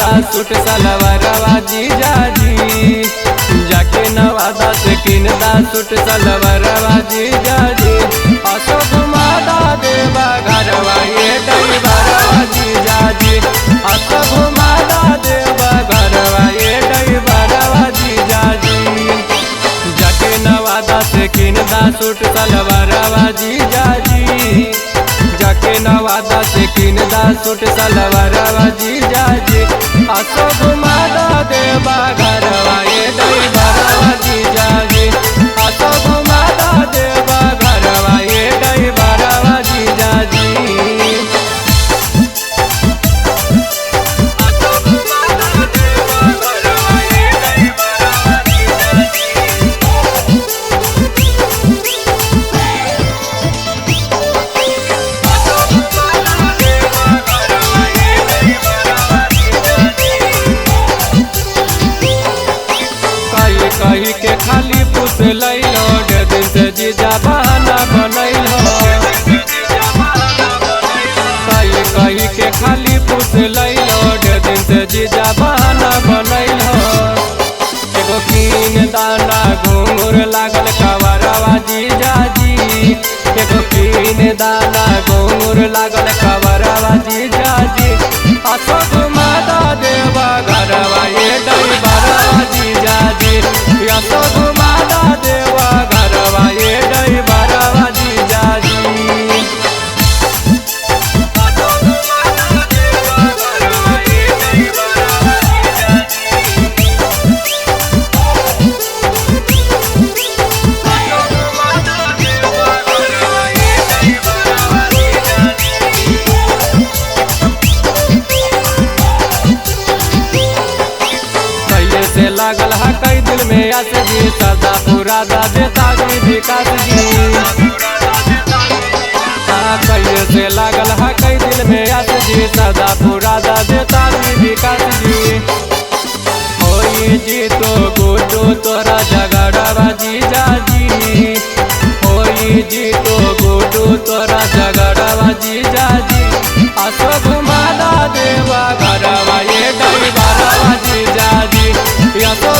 Suit सलवारवा जीजा जी, जाके नवादा से किनदा सूट सलवारवा जीजा जी। असो घुमादा देवा घरवा ये ड्राइवरवा जीजा जी, असो घुमादा देवा घरवा ये ड्राइवरवा जीजा जी। जाके नवादा से किनदा सूट सलवारवा जीजा जी, जाके नवादा से किनदा सूट सलवारवा जीजा जी। असो घुमादा देवा घरवा ये ड्राइवरवा जीजा जी, असो घुमादा देवा घरवा ये ड्राइवरवा जीजा जी। कही के खाली पूछ लैलो ढेर दिन से जीजा बहाना बनैलो। कही के खाली पूछ लैलो ढेर दिन से जीजा बहाना बनैलो। एगो कीन दाना घूंघूर लागल कवरवा जीजा जी, एगो कीन दाना घूंघूर लागल कवरवा जीजा जी। असो घुमादा देवा घरवा ये ड्राइवरवा जीजा जी, असो घुमादा देवा घरवा ये ड्राइवरवा जीजा जी। से लागल है कई दिल में आस जी, सदा पूरा दादे ताजी विकास जी। कई से लागल है कई दिल में आस जी, सदा पूरा दादे ताजी विकास जी। होई जी तो गुड्डू तोरा झगड़वा जीजा जी, होई जी तो गुड्डू तोरा झगड़वा जीजा जी। असो घुमादा देवा घरवा ये ड्राइवरवा जीजा जी, असो